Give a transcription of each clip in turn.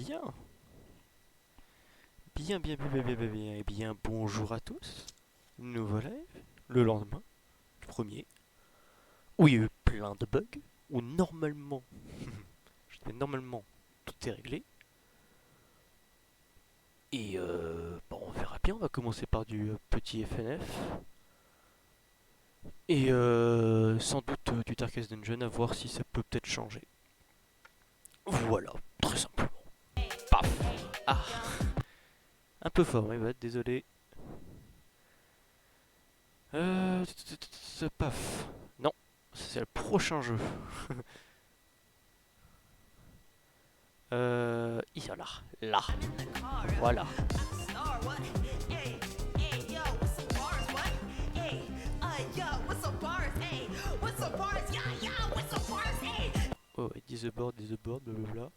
bien. Eh bien, bonjour à tous. Nous voilà le lendemain, le premier, où il y a eu plein de bugs, où normalement, normalement, tout est réglé. Et bon, on verra bien, on va commencer par du petit FNF. Et sans doute du Darkest Dungeon, à voir si ça peut peut-être changer. Voilà, très simplement. Paf. Ah, un peu fort, mais désolé. Paf. Non, c'est le prochain jeu. Là, là. Voilà. Oh, et dis the board, blablabla.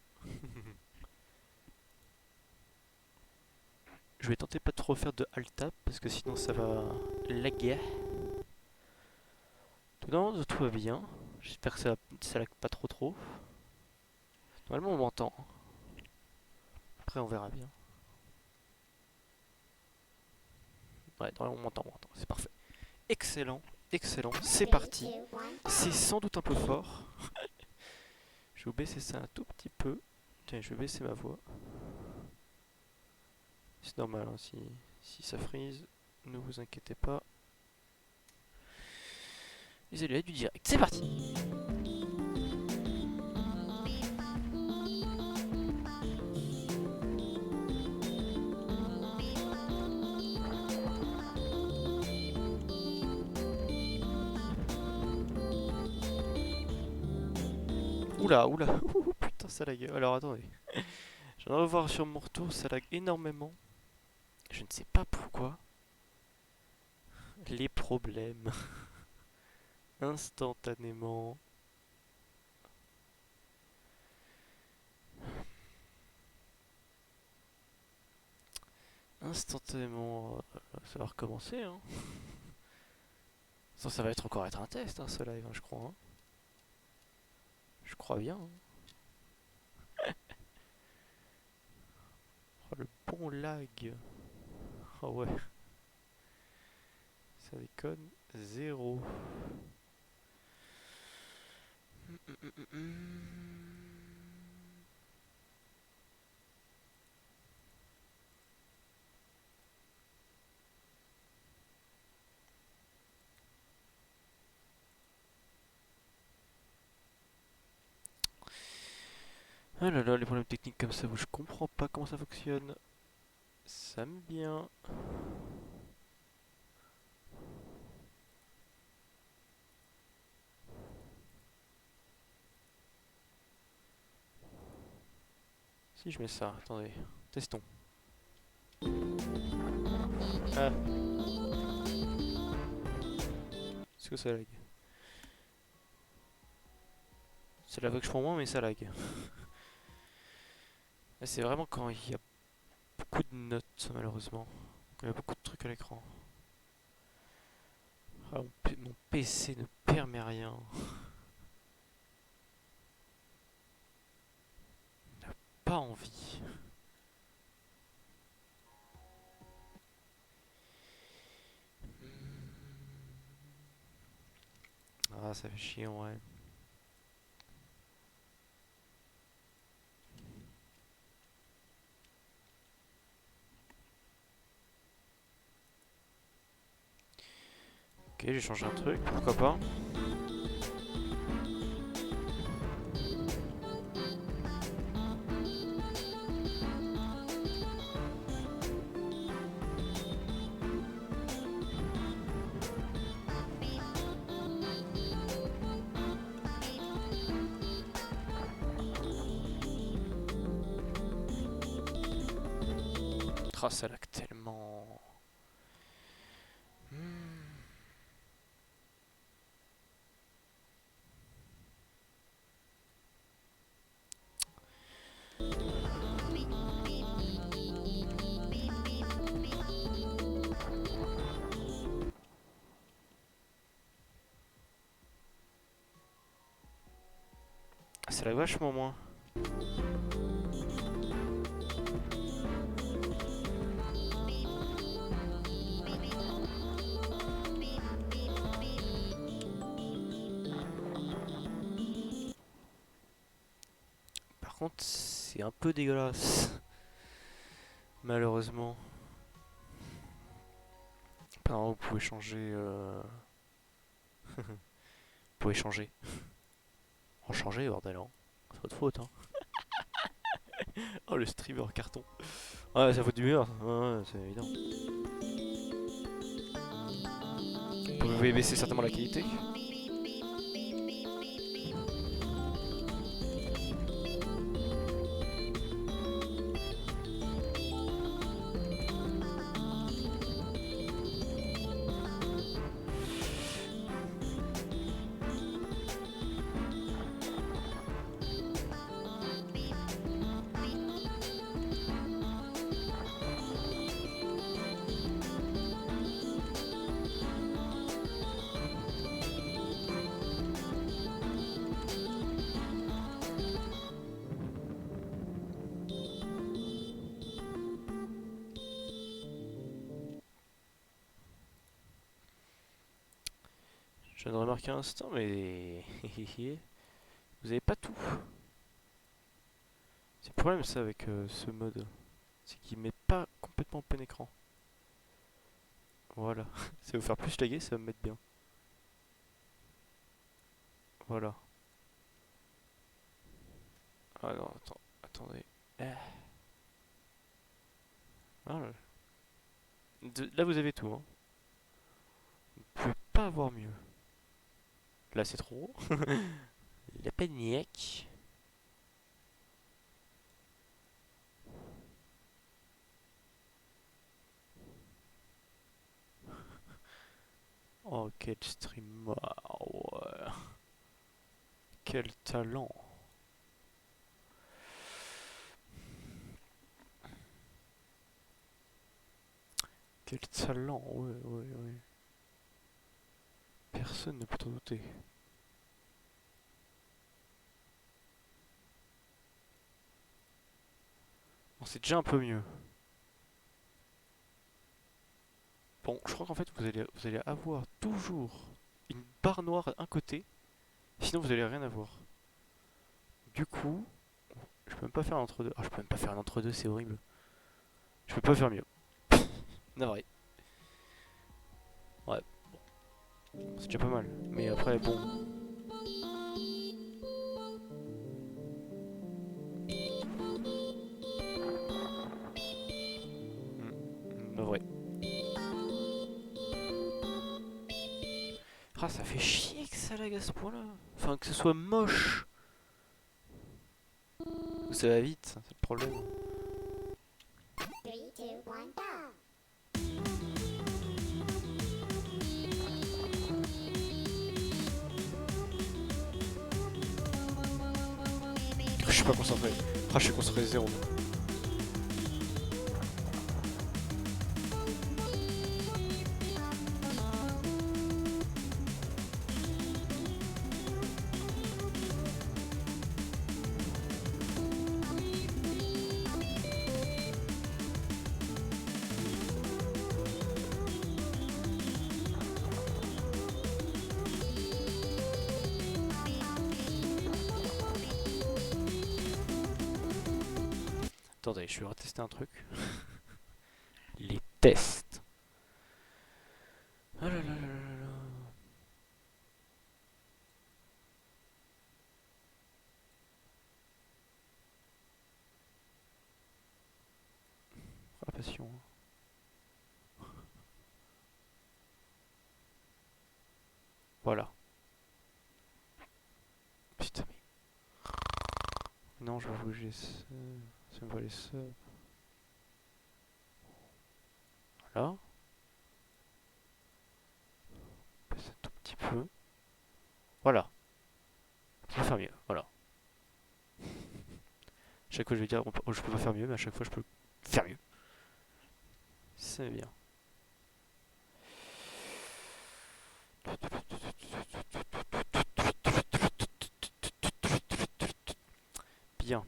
Je vais tenter pas de trop faire de alt tab parce que sinon ça va laguer. Tout va bien. J'espère que ça lag pas trop. Normalement on m'entend. Après on verra bien. Ouais, normalement on m'entend. C'est parfait. Excellent, excellent. C'est parti. C'est sans doute un peu fort. Je vais baisser ça un tout petit peu. Tiens, je vais baisser ma voix. C'est normal, hein, si ça freeze, ne vous inquiétez pas. Les aléas du direct, c'est parti. Oula, ouh, putain ça lag. Alors attendez, je viens de revoir sur mon retour, ça lag énormément. Je ne sais pas pourquoi. Les problèmes. Instantanément. Ça va recommencer, hein. Ça va encore être un test, hein, ce live, hein, je crois. Hein. Je crois bien. Hein. Oh, le bon lag. Oh ouais. Ça déconne. Zéro. Ah là là, les problèmes techniques comme ça, je comprends pas comment ça fonctionne. Ça me vient. Si je mets ça, attendez, testons. Ah, est-ce que ça lag? C'est la voix que je prends moins, mais ça lag. C'est vraiment quand il y a beaucoup de notes, malheureusement. Il y a beaucoup de trucs à l'écran. Ah, mon PC ne permet rien. Pas envie. Ah, ça fait chier, ouais. Ok, j'ai changé un truc, pourquoi pas. Ah, ça lag tellement. Ça lag vachement moins. c'est un peu dégueulasse. Malheureusement. Apparemment, vous pouvez changer. Vous pouvez changer. En changer, bordel, hein. C'est votre faute, hein. Oh, le streamer carton. Ouais, ça fout du mur, ouais, c'est évident. Vous pouvez baisser certainement la qualité. Je viens de remarquer un instant, mais vous avez pas tout. C'est le problème ça avec ce mode, c'est qu'il met pas complètement en plein écran. Voilà, ça va vous faire plus laguer, ça va me mettre bien. Voilà. Ah non, attendez. Ah. Ah, là vous avez tout, hein. Vous pouvez pas avoir mieux. Là c'est trop. La panique. Oh quel streamer, ouais. Quel talent. Quel talent, ouais, ouais, ouais. Personne ne peut t'en douter. Bon, c'est déjà un peu mieux. Bon, je crois qu'en fait vous allez avoir toujours une barre noire à un côté, sinon vous allez rien avoir. Du coup, je peux même pas faire un entre-deux. Ah, je peux même pas faire un entre-deux, c'est horrible. Je peux pas faire mieux. Navré. Ouais, c'est déjà pas mal. Mais après, bon. Navré. Ah, ça fait chier que ça lag à ce point-là. Enfin, que ce soit moche. Ça va vite, c'est le problème. Three, two, one, go. Je suis pas concentré. Ah, je suis concentré zéro. Attendez, je vais retester un truc. Les tests. Oh là là là là là. La passion. Voilà. Putain, mais. Non, je vais bouger ça. Ça me va les subs. Voilà. Baisse un tout petit peu. Voilà. Je peux faire mieux. Voilà. Chaque fois je vais dire je peux pas faire mieux, mais à chaque fois je peux faire mieux. C'est bien. Bien.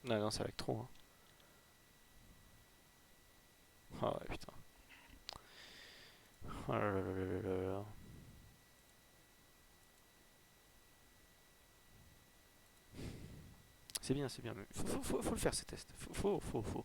Non, non, ça lag trop. Hein. Ah ouais, putain. Oh là là là là là là. C'est bien. Mais faut le faire ces tests. Faut. Il faut.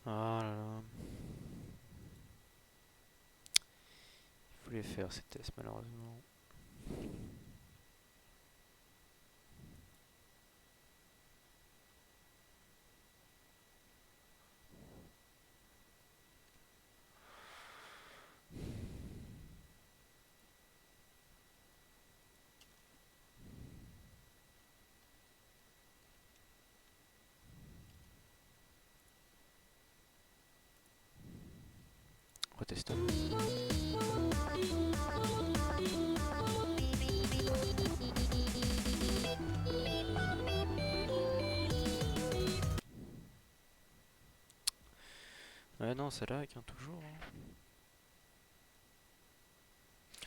Ah là là. Il faut les faire ces tests malheureusement. Retestons. Ouais non, ça lag hein, toujours. Hein.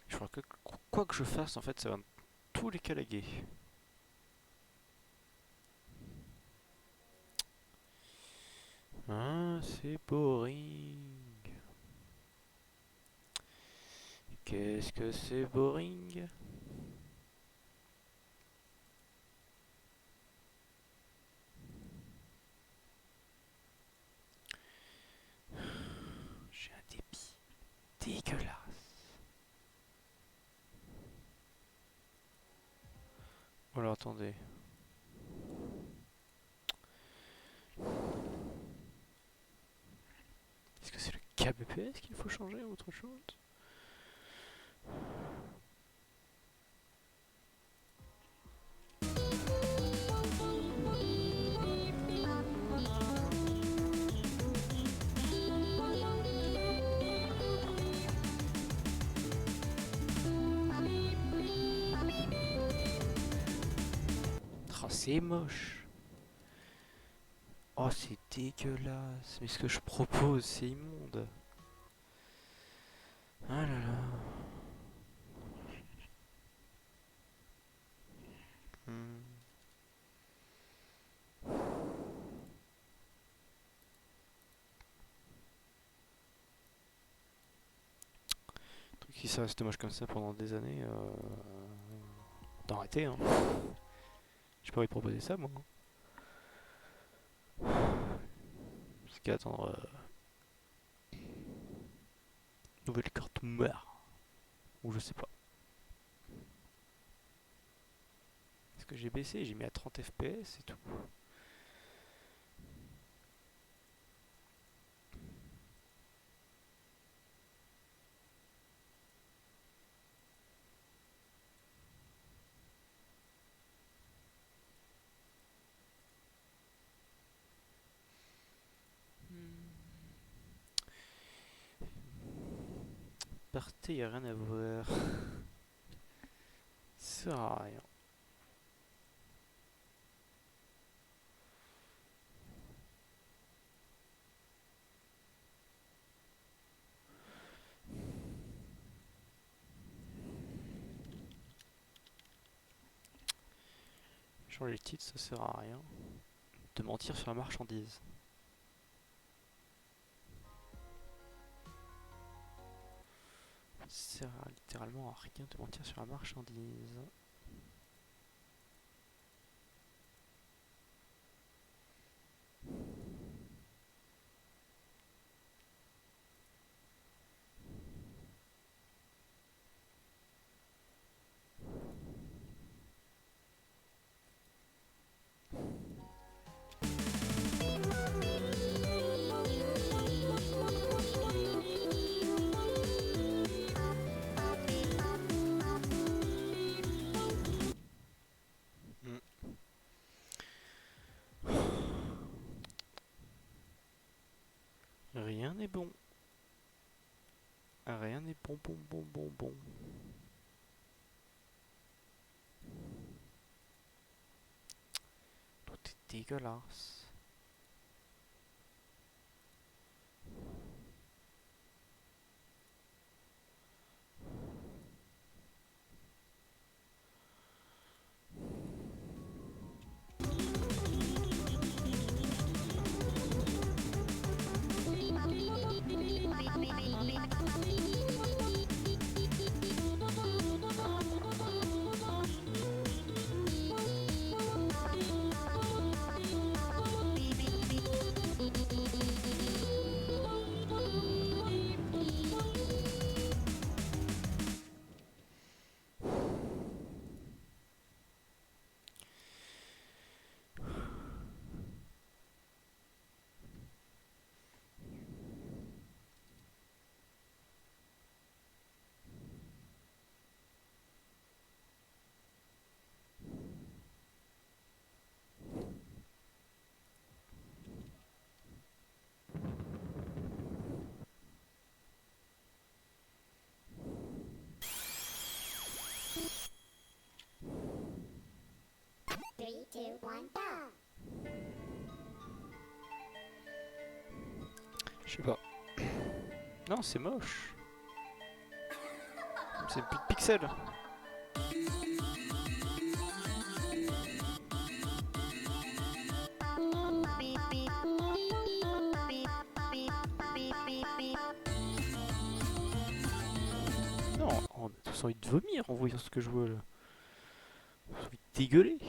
Je crois que quoi que je fasse en fait ça va dans tous les cas laguer. Ah, c'est boring. Qu'est-ce que c'est boring? J'ai un débit dégueulasse. Oh alors attendez. Est-ce que c'est le kbps qu'il faut changer ou autre chose? Oh, c'est moche. Oh, c'est dégueulasse. Mais ce que je propose, c'est immonde. Ah là là. Hmm. Truc qui ça reste moche comme ça pendant des années, d'arrêter hein. J'ai pas envie de proposer ça moi. Parce qu'attendre nouvelle carte mère. Ou je sais pas. Est-ce que j'ai baissé? J'ai mis à 30 FPS et tout. Partez, y a rien à voir. Ça sert à rien. Changer les titres, ça sert à rien. De mentir sur la marchandise. Ça sert littéralement à rien de mentir sur la marchandise. Rien n'est bon. Rien n'est bon. Tout est dégueulasse. Three, two, one, go! Je sais pas. Non, c'est moche. C'est plus de pixels. Non, on a tous envie de vomir en voyant ce que je vois là. On a envie de dégueuler.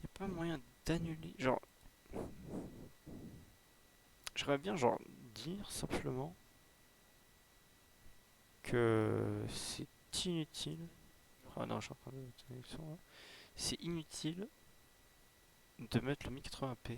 Y a pas moyen d'annuler. Genre, j'aimerais bien genre dire simplement que c'est inutile. Ah non, je suis en train de connexion là. C'est inutile de mettre le 1080p.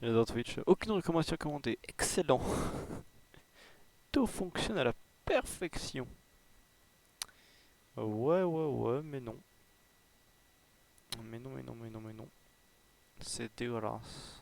J'adore Twitch. Aucune recommandation commandée. Excellent. Tout fonctionne à la perfection. Ouais, mais non. Mais non. C'est dégueulasse.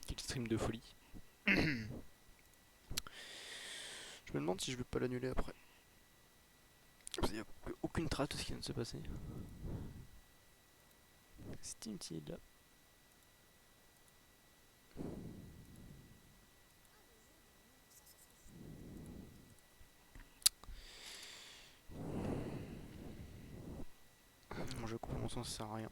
Quel stream de folie. Je me demande si je vais pas l'annuler après. Parce qu'il n'y a aucune trace de ce qui vient de se passer. C'est inutile. Mon jeu coupe mon sens, ça sert à rien.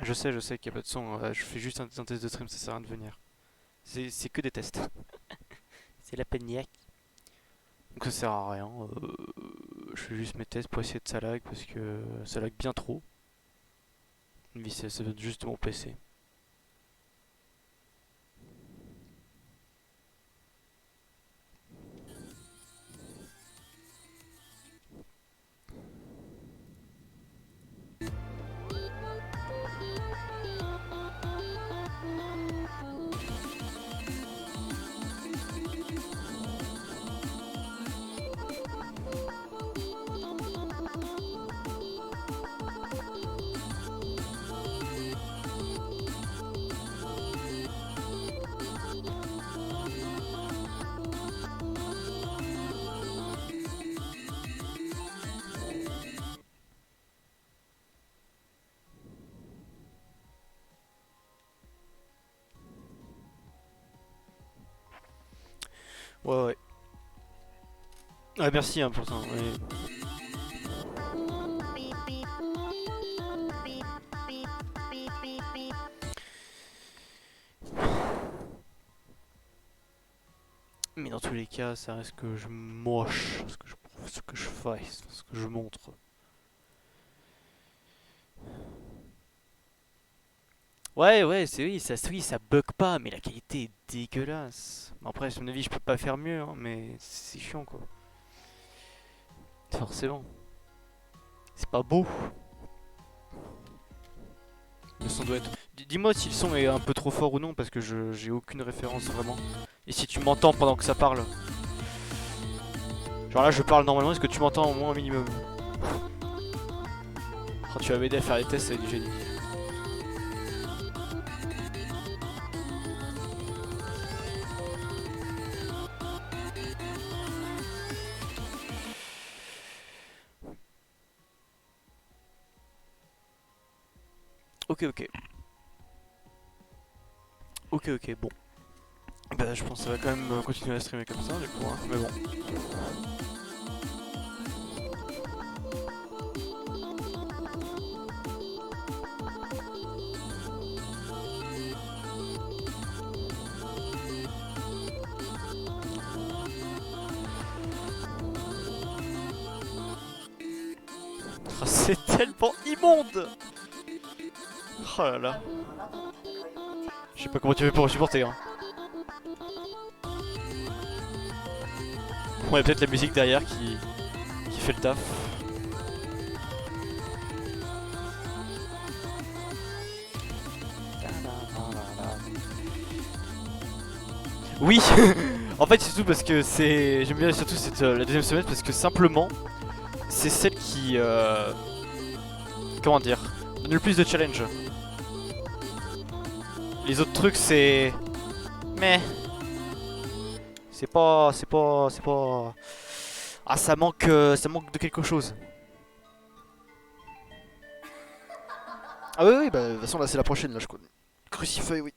Je sais qu'il n'y a pas de son. Je fais juste un test de stream, ça sert à rien de venir. C'est que des tests. C'est la paniaque. Donc ça sert à rien. Je fais juste mes tests pour essayer de ça lag parce que ça lag bien trop. Mais ça vient juste de mon PC. Ouais, ouais. Ah, merci hein, pourtant. Ouais. Mais dans tous les cas, ça reste que je moche, ce que je prouve, ce que je fasse, ce que je montre. Ouais, ouais, c'est oui, ça bug pas, mais la qualité est dégueulasse. Bon, après, à mon avis, je peux pas faire mieux, hein, mais c'est chiant quoi. Forcément. C'est pas beau. Le son doit être. Dis-moi si le son est un peu trop fort ou non, parce que j'ai aucune référence vraiment. Et si tu m'entends pendant que ça parle. Genre là, je parle normalement, est-ce que tu m'entends au moins un minimum? Oh, tu vas m'aider à faire les tests, c'est du génie. Ok, ok. Ok, ok, bon. Bah, je pense que ça va quand même continuer à streamer comme ça, du coup, hein, mais bon. Oh, c'est tellement immonde! Oh là là. Je sais pas comment tu fais pour le supporter, hein. Bon, il y a peut-être la musique derrière qui fait le taf. Oui. En fait, c'est tout parce que c'est. J'aime bien surtout cette, la deuxième semaine parce que simplement, c'est celle qui. Comment dire, donne le plus de challenge. Les autres trucs, c'est. Mais. C'est pas. Ah, ça manque de quelque chose. Ah oui, oui, bah de toute façon là c'est la prochaine là je crois. Crucifeuille, oui.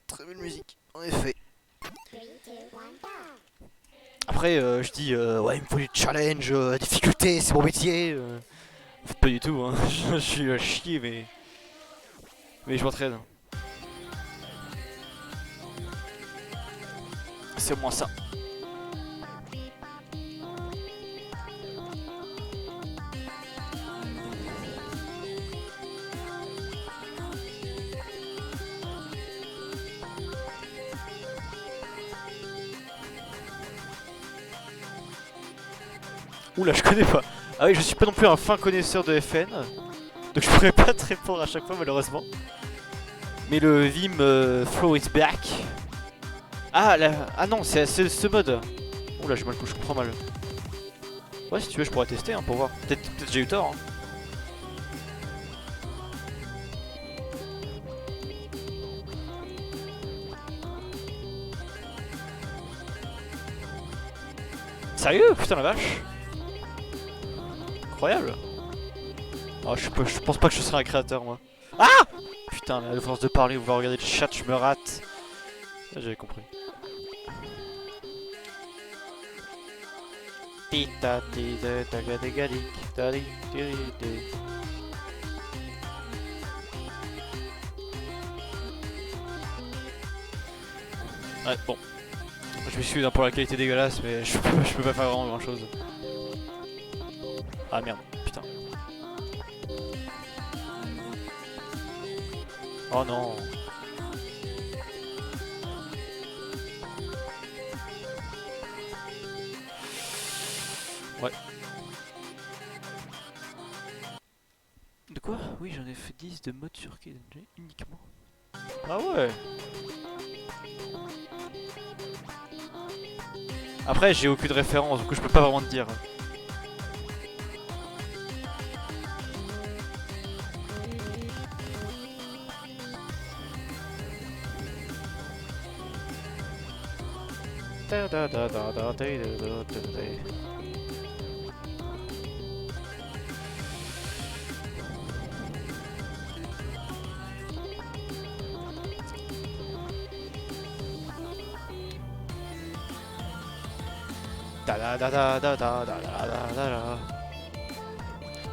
Très belle musique, en effet. 3, 2, 1, go! Après, je dis, ouais, il me faut du challenge, difficulté, c'est mon métier. En fait, pas du tout, hein. Je suis à chier, mais je m'entraîne. C'est au moins ça. Oula, je connais pas. Ah oui, je suis pas non plus un fin connaisseur de FN. Donc je pourrais pas te répondre à chaque fois, malheureusement. Mais le Vim Flow is back. Ah, là, ah non, c'est ce mode. Oula, j'ai mal, je comprends mal. Ouais, si tu veux, je pourrais tester hein, pour voir. Peut-être j'ai eu tort. Hein. Sérieux? Putain la vache. Incroyable. Oh, je pense pas que je serai un créateur, moi. Ah! Putain, la force de parler ou de regarder le chat, je me rate. Ah, j'avais compris. Ouais, bon. Je m'excuse hein, pour la qualité dégueulasse, mais je peux pas faire vraiment grand chose. Ah merde, putain. Oh non. Ouais. De quoi? Oui, j'en ai fait 10 de mode sur KDNG uniquement. Ah ouais. Après, j'ai aucune référence, du coup je peux pas vraiment te dire.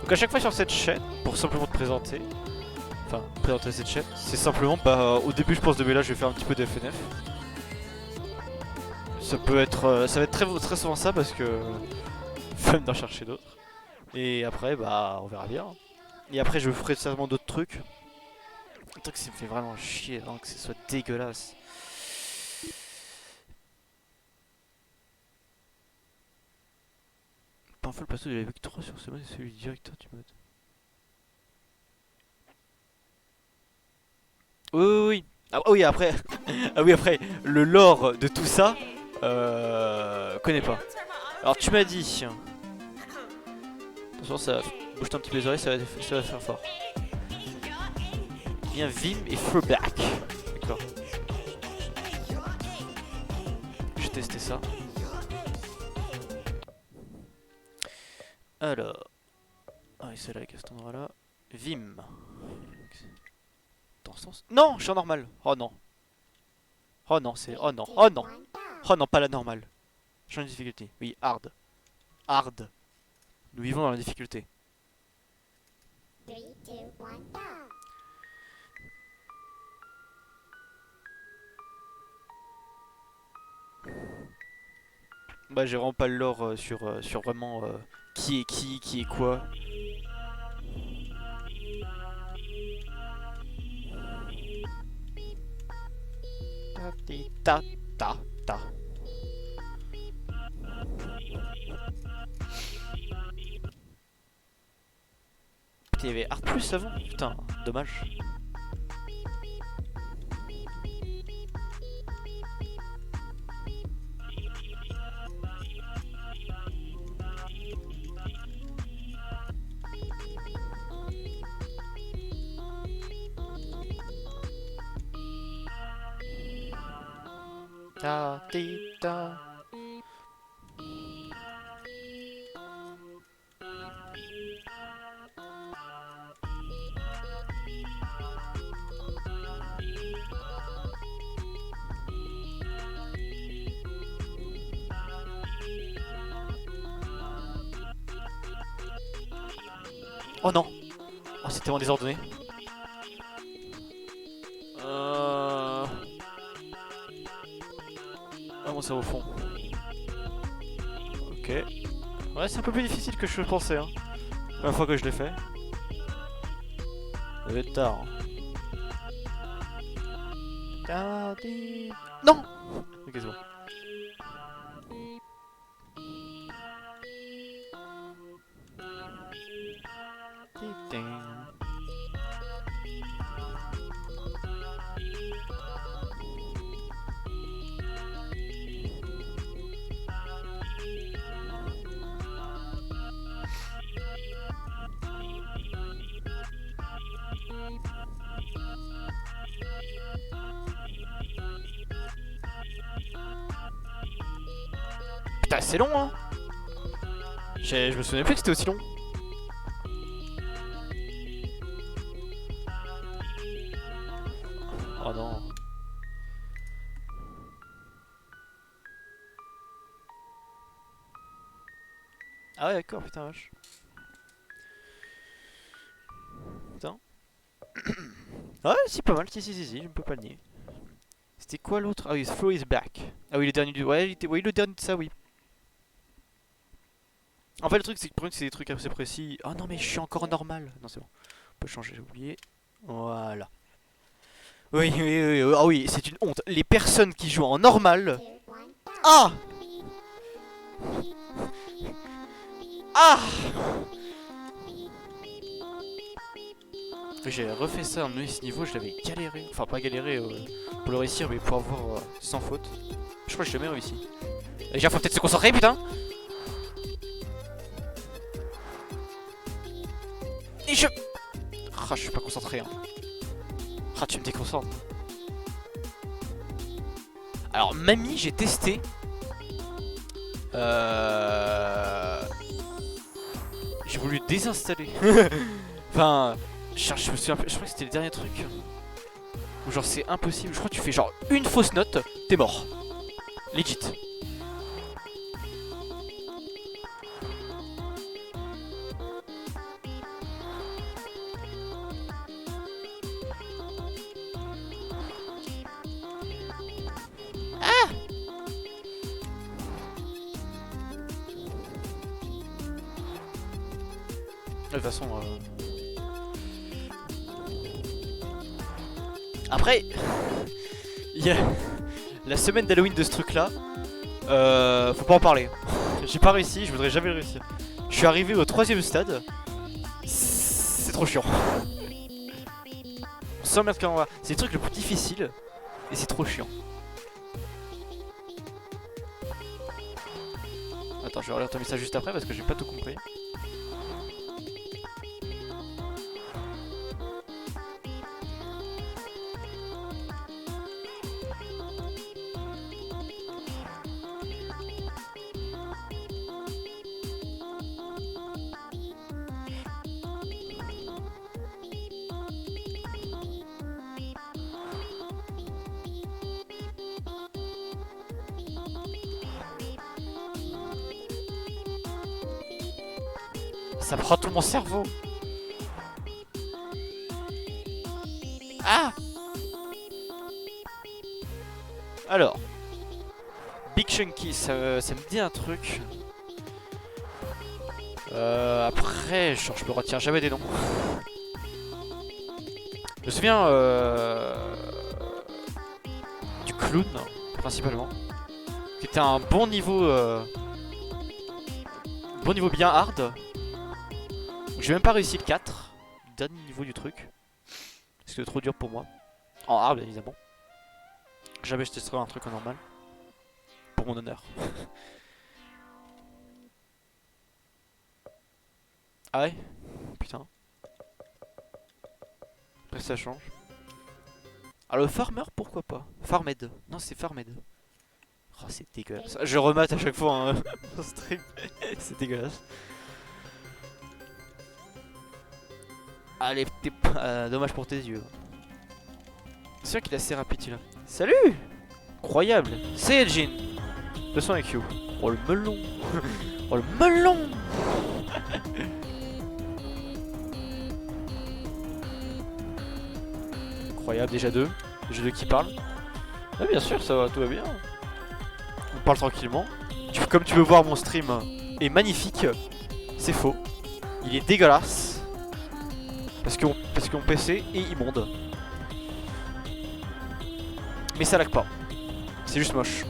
Donc à chaque fois sur cette chaîne, pour simplement te présenter, enfin présenter cette chaîne, c'est simplement bah au début je pense de là je vais faire un petit peu de FNF. Ça peut être, ça va être très souvent ça parce que flemme d'en chercher d'autres. Et après bah on verra bien. Et après je ferai certainement d'autres trucs. Un truc qui me fait vraiment chier, hein, que ce soit dégueulasse. Parfois le perso de la victoire sur ce mode est celui du directeur du mode. Oui, oui, oui. Ah oui, après, ah oui, après, le lore de tout ça, connais pas. Alors tu m'as dit, attention, ça bouge un petit peu les oreilles, ça va faire fort. Viens Vim et Throwback. D'accord. Je vais tester ça. Alors, ah oui, c'est là, à cet endroit-là. Vim. Dans ce sens. Non, je suis en normal. Oh non. Oh non, c'est. Oh non. Oh non. Oh non, pas la normale. Change de difficulté. Oui, hard. Hard. Nous vivons dans la difficulté. 3, 2, 1, go! Bah j'ai vraiment pas le lore sur vraiment qui est qui est quoi. Ta ti ta ta ta. Putain, il y avait Art Plus avant. Putain, dommage. Ta ti ta. Oh non. Oh c'est tellement désordonné. Ah bon, c'est au fond. Ok. Ouais, c'est un peu plus difficile que je pensais. Hein. La fois que je l'ai fait. Ça va être tard. Hein. Non. Ok, c'est bon. Putain, c'est long, hein. Je me souvenais plus que c'était aussi long. Oh non. Ah ouais, d'accord, putain, vache. Putain. Ah ouais, si, pas mal, si, je ne peux pas le nier. C'était quoi l'autre? Ah oui, Flow is back. Ah oui, le dernier du. Ouais, oui, le dernier de ça, oui. En fait, le truc, c'est que c'est des trucs assez précis. Oh non, mais je suis encore normal. Non, c'est bon. On peut changer, j'ai oublié. Voilà. Oui, oui, oui, oui. Ah oui, c'est une honte. Les personnes qui jouent en normal. Ah! Ah! J'ai refait ça en ce niveau, je l'avais galéré. Enfin, pas galéré pour le réussir, mais pour avoir sans faute. Je crois que j'ai jamais réussi. Les gars, faut peut-être se concentrer, putain! Et je. Ah, je suis pas concentré. Hein. Ah, tu me déconcentres. Alors, Mamie, j'ai testé. J'ai voulu désinstaller. Enfin, je me souviens, je crois que c'était le dernier truc. Où genre c'est impossible. Je crois que tu fais genre une fausse note, t'es mort. Legit. De toute façon. Après, il y a la semaine d'Halloween de ce truc là. Faut pas en parler. J'ai pas réussi, je voudrais jamais le réussir. Je suis arrivé au 3ème stade. C'est trop chiant. On s'emmerde quand on va. C'est le truc le plus difficile. Et c'est trop chiant. Attends, je vais relire ton message juste après parce que j'ai pas tout compris. Ça prend tout mon cerveau. Ah! Alors. Big Chunky, ça me dit un truc. Après, genre, je me retiens jamais des noms. Je me souviens du clown, principalement. Qui était un bon niveau bien hard. J'ai même pas réussi le 4, le dernier niveau du truc. C'était trop dur pour moi. En hard, bien évidemment. Jamais je testerai un truc en normal. Pour mon honneur. Ah ouais? Putain. Après ça change. Alors le farmer, pourquoi pas? Farmed. Non, c'est Farmed. Oh, c'est dégueulasse. Je remate à chaque fois un stream. C'est dégueulasse. Allez, dommage pour tes yeux. C'est sûr qu'il est assez rapide celui-là. Salut! Incroyable! C'est Edgin! De toute façon avec you. Oh le melon! Oh le melon! Incroyable, déjà deux. Déjà deux qui parlent. Ah bien sûr, ça va, tout va bien. On parle tranquillement. Comme tu peux voir, mon stream est magnifique. C'est faux. Il est dégueulasse. Parce que mon PC est immonde. Mais ça lag pas. C'est juste moche.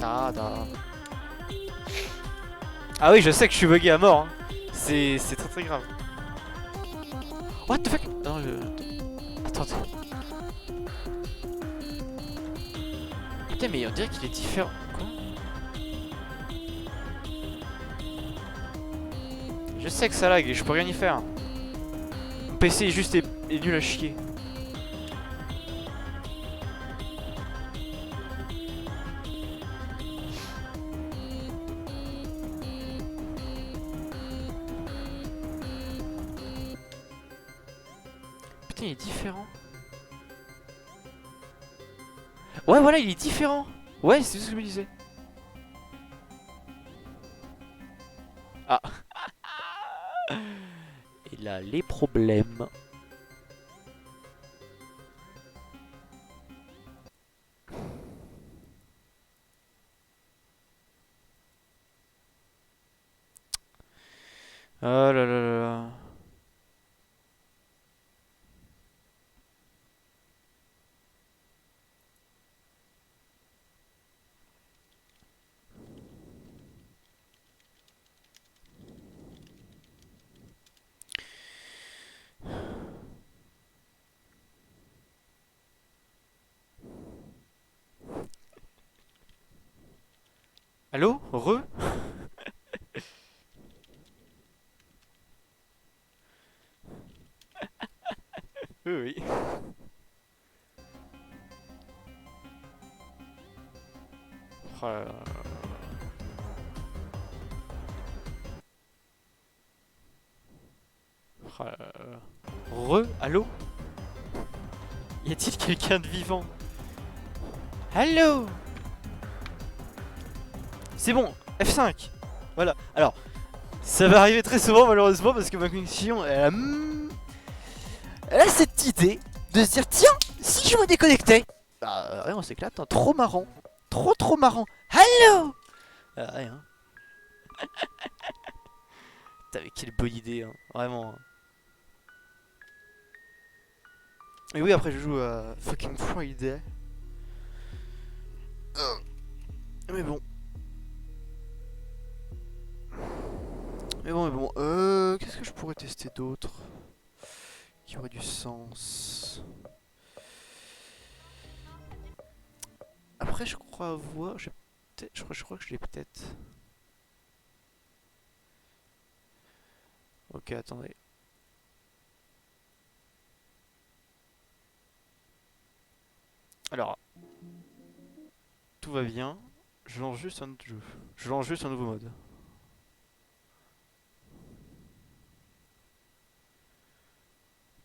Ah oui, je sais que je suis bugué à mort. Hein. C'est très très grave. What the fuck? Non, Attends. Putain, mais on dirait qu'il est différent. Quoi? Je sais que ça lag et je peux rien y faire. Mon PC est juste est nul à chier. Putain, il est différent. Ouais, voilà, il est différent. Ouais, c'est tout ce que je me disais. Ah. Et là, les problèmes. Ah là là là là. Allô? Re? Oui, oui. Oh là là. Oh là là. Re? Allô? Y a-t-il quelqu'un de vivant? Allô? C'est bon, F5. Voilà. Alors, ça va arriver très souvent malheureusement parce que ma connexion, elle a cette idée de se dire tiens, si je me déconnectais. Bah ouais, on s'éclate, hein. Trop marrant. Trop marrant. Allô? Ah, rien. Putain, mais quelle bonne idée, hein. Vraiment. Hein. Et oui, après je joue à fucking Friday. Mais bon. Qu'est-ce que je pourrais tester d'autre qui aurait du sens? Après, je crois avoir. Je crois que je l'ai peut-être. Ok, attendez. Alors, tout va bien. Je lance juste un autre jeu. Je lance juste un nouveau mode.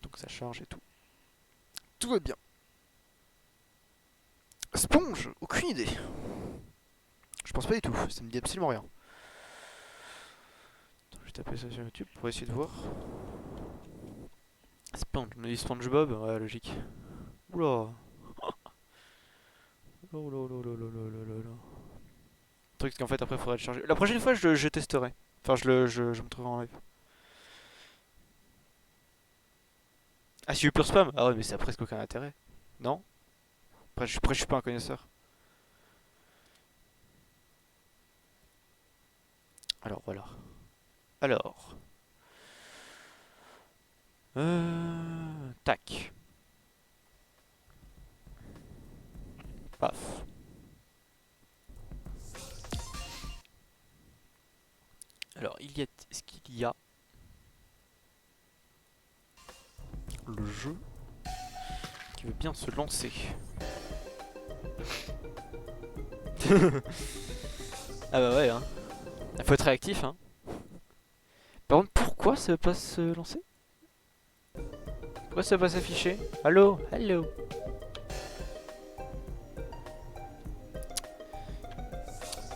Donc ça charge et tout. Tout va bien. Sponge, aucune idée. Je pense pas du tout, ça me dit absolument rien. Attends, je vais taper ça sur YouTube pour essayer de voir. Sponge, on a dit SpongeBob, ouais, logique. Oula. Oula, oula, oula, oula, oula, oula, oula. Le truc, c'est qu'en fait, après, il faudrait le charger. La prochaine fois, je testerai. Enfin, je montrerai en live. Ah, si j'ai eu pur spam? Ah ouais, mais ça a presque aucun intérêt. Non? Après, je suis pas un connaisseur. Alors, voilà. Alors. Tac. Paf. Alors, est-ce qu'il y a le jeu qui veut bien se lancer? Ah bah ouais, hein. Faut être réactif, hein. Par contre, pourquoi ça veut pas se lancer? Pourquoi ça veut pas s'afficher? Allô? Allô?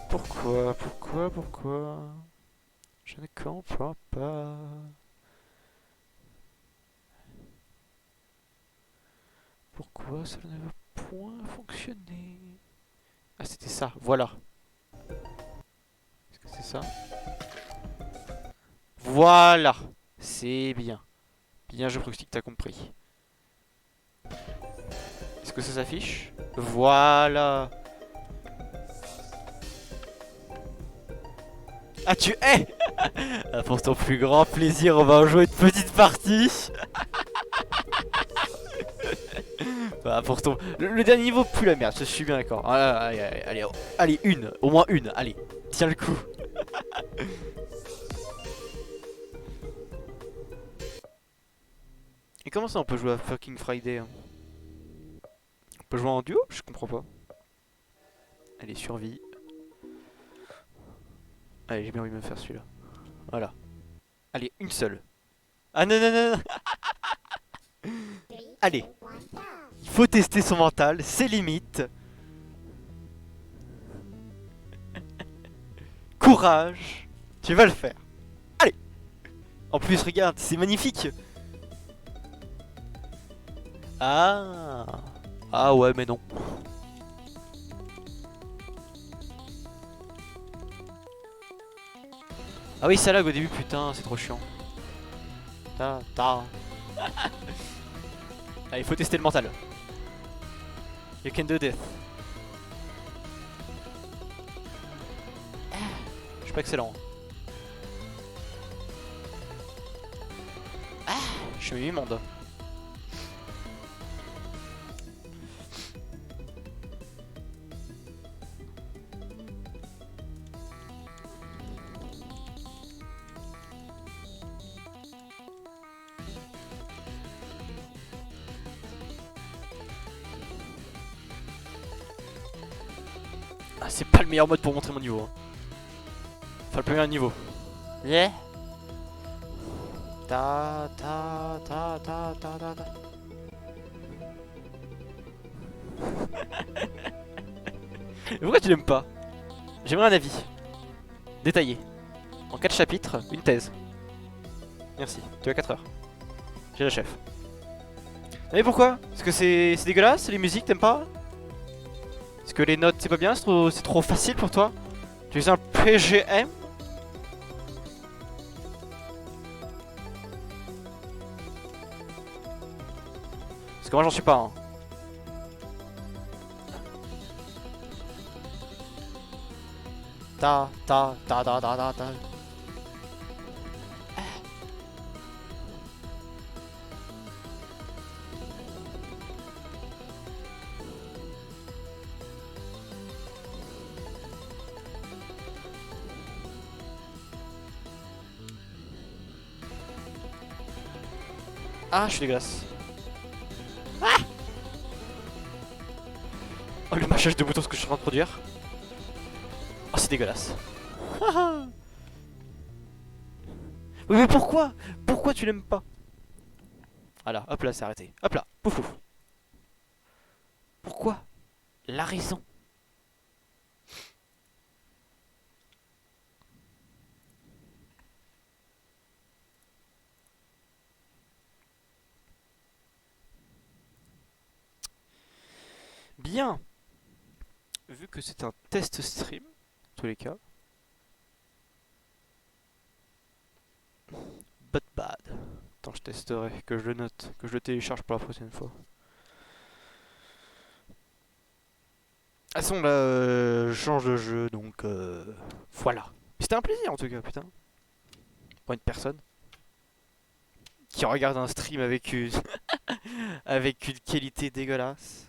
Pourquoi? Je ne comprends pas. Pourquoi ça ne veut point fonctionner? Ah, c'était ça, voilà. Est-ce que c'est ça? Voilà! C'est bien. Bien, je crois que t'as compris. Est-ce que ça s'affiche? Voilà! Ah, tu es! Ah, pour ton plus grand plaisir, on va en jouer une petite partie! Bah, pour ton... le dernier niveau pue la merde, je suis bien d'accord. Allez, une, au moins une, allez, tiens le coup. Et comment ça on peut jouer à fucking Friday hein? On peut jouer en duo? Je comprends pas. Allez, survie. Allez, j'ai bien envie de me faire celui-là. Voilà. Allez, une seule. Ah non, non, non, non. Allez. Il faut tester son mental, ses limites. Courage. Tu vas le faire. Allez. En plus, regarde, c'est magnifique. Ah. Ah ouais, mais non. Ah oui, ça lag au début, putain, c'est trop chiant. Ta. Ah, il faut tester le mental. You can do this. Je suis pas excellent. Je suis immonde. Ah, c'est pas le meilleur mode pour montrer mon niveau. Hein. Enfin, le premier niveau. Yeah. Ta. Pourquoi tu l'aimes pas? J'aimerais un avis. Détaillé. En 4 chapitres, une thèse. Merci, tu as 4 heures. J'ai le chef. Mais pourquoi? Parce que c'est dégueulasse, les musiques, t'aimes pas? Est-ce que les notes c'est pas bien, c'est trop facile pour toi? Tu es un PGM? Parce que moi j'en suis pas. Hein. Ta. Ah, je suis dégueulasse. Ah oh, le mâchage de boutons, ce que je suis en train de produire. Oh, c'est dégueulasse. Oui, mais pourquoi? Pourquoi tu l'aimes pas? Voilà, hop là, c'est arrêté. Hop là, pouf pouf. Pourquoi? La raison. Bien. Vu que c'est un test stream, en tous les cas. But bad. Attends, je testerai, que je le note, que je le télécharge pour la prochaine fois. Ah, son là, je change de jeu, donc voilà. C'était un plaisir en tout cas, putain. Pour une personne qui regarde un stream avec une, avec une qualité dégueulasse.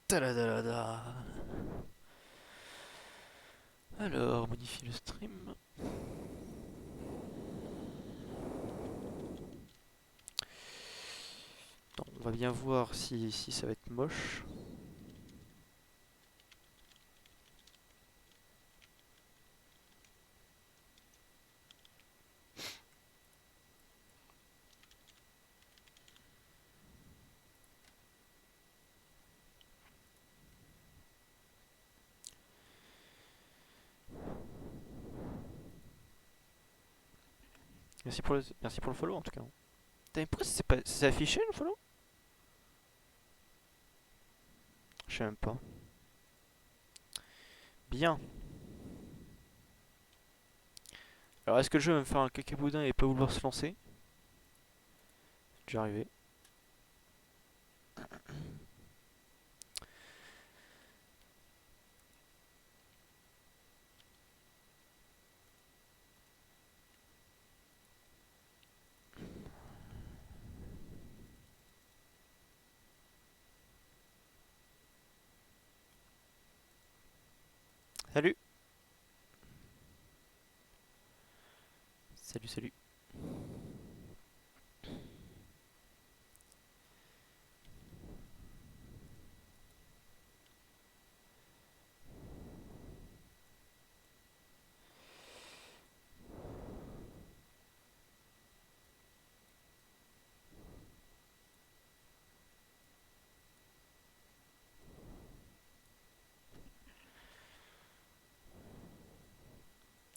Taladalada. Alors, modifie le stream. Attends, on va bien voir si ça va être moche. Merci pour le follow en tout cas. Putain, mais pourquoi c'est affiché le follow? Je sais même pas. Bien. Alors est-ce que le jeu va me faire un cacaboudin et pas vouloir se lancer? C'est déjà arrivé. Salut. Salut.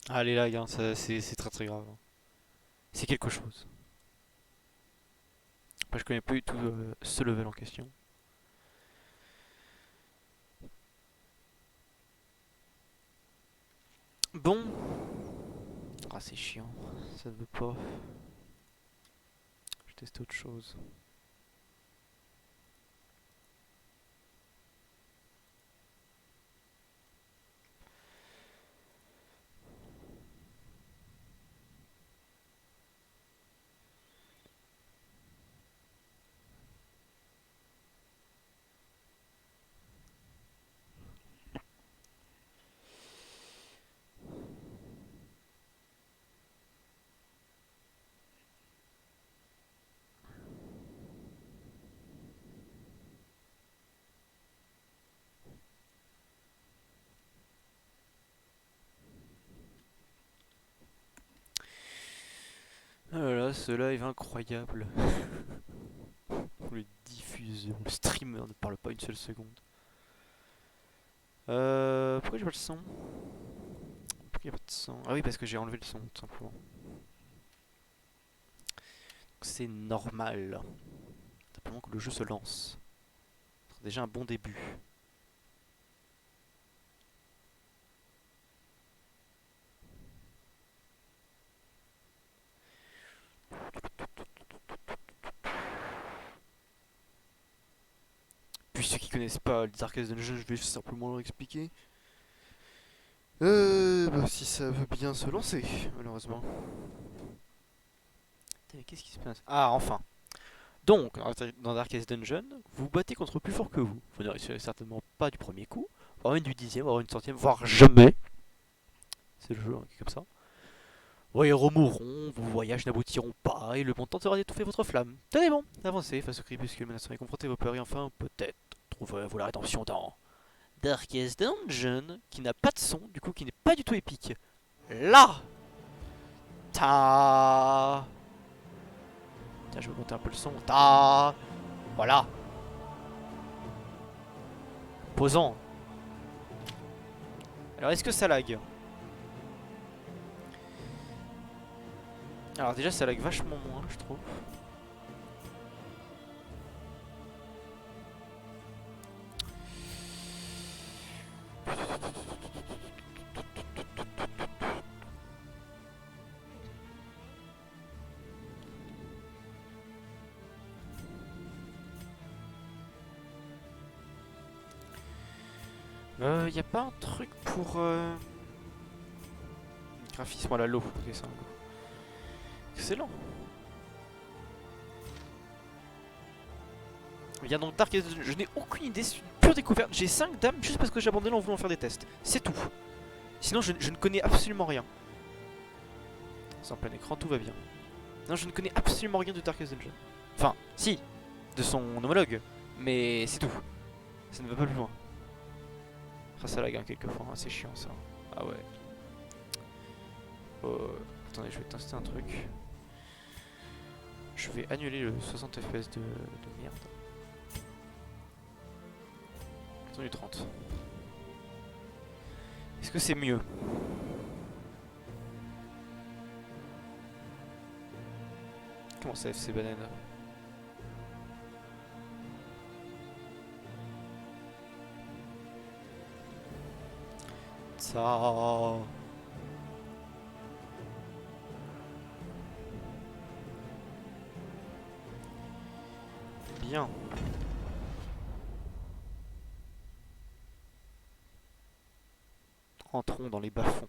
Ah les lags, hein, c'est très très grave. C'est quelque chose. Après, je connais pas du tout ce level en question. Bon. Ah c'est chiant. Ça ne veut pas. Je vais tester autre chose. Oh là là, ce live incroyable. Le diffuseur, le streamer ne parle pas une seule seconde. Pourquoi j'ai pas le son? Pourquoi il y a pas de son? Ah oui, parce que j'ai enlevé le son, tout simplement. C'est normal. Simplement que le jeu se lance. C'est déjà un bon début. Puis ceux qui connaissent pas les Darkest Dungeon, je vais simplement leur expliquer. Bah, si ça veut bien se lancer, malheureusement. Putain, mais qu'est-ce qui se passe? Ah, enfin. Donc, dans Darkest Dungeon, vous vous battez contre plus fort que vous. Vous ne réussirez certainement pas du premier coup, voire même du 10e, voire une centième, voire jamais. C'est le jeu, hein, qui est comme ça. Vos héros mourront, vos voyages n'aboutiront pas, et le monde tentera d'étouffer votre flamme. Tenez bon, avancez face au crépuscule menaçant et confrontez vos peurs, et enfin, peut-être, trouverez-vous la rédemption dans Darkest Dungeon, qui n'a pas de son, du coup qui n'est pas du tout épique. Là Ta Tiens, je vais monter un peu le son. Ta Voilà. Posant. Alors, est-ce que ça lag? Alors déjà, ça lag vachement moins, je trouve. Y a pas un truc pour graphisme à la low. Ok, c'est un low. Excellent. Il y a donc Darkest Dungeon. Je n'ai aucune idée, c'est une pure découverte. J'ai 5 dames juste parce que j'ai abandonné en voulant faire des tests. C'est tout. Sinon, je ne connais absolument rien. C'est en plein écran, tout va bien. Non, je ne connais absolument rien de Darkest Dungeon. Enfin, si, de son homologue. Mais c'est tout. Ça ne va pas plus loin. Ah, ça lag hein, quelquefois, hein, c'est chiant ça. Ah ouais. Attendez, je vais tester un truc. Je vais annuler le 60 fps de merde. Mettons du 30. Est-ce que c'est mieux? Comment ça FC banane? Ça. Bien. Entrons dans les bas-fonds.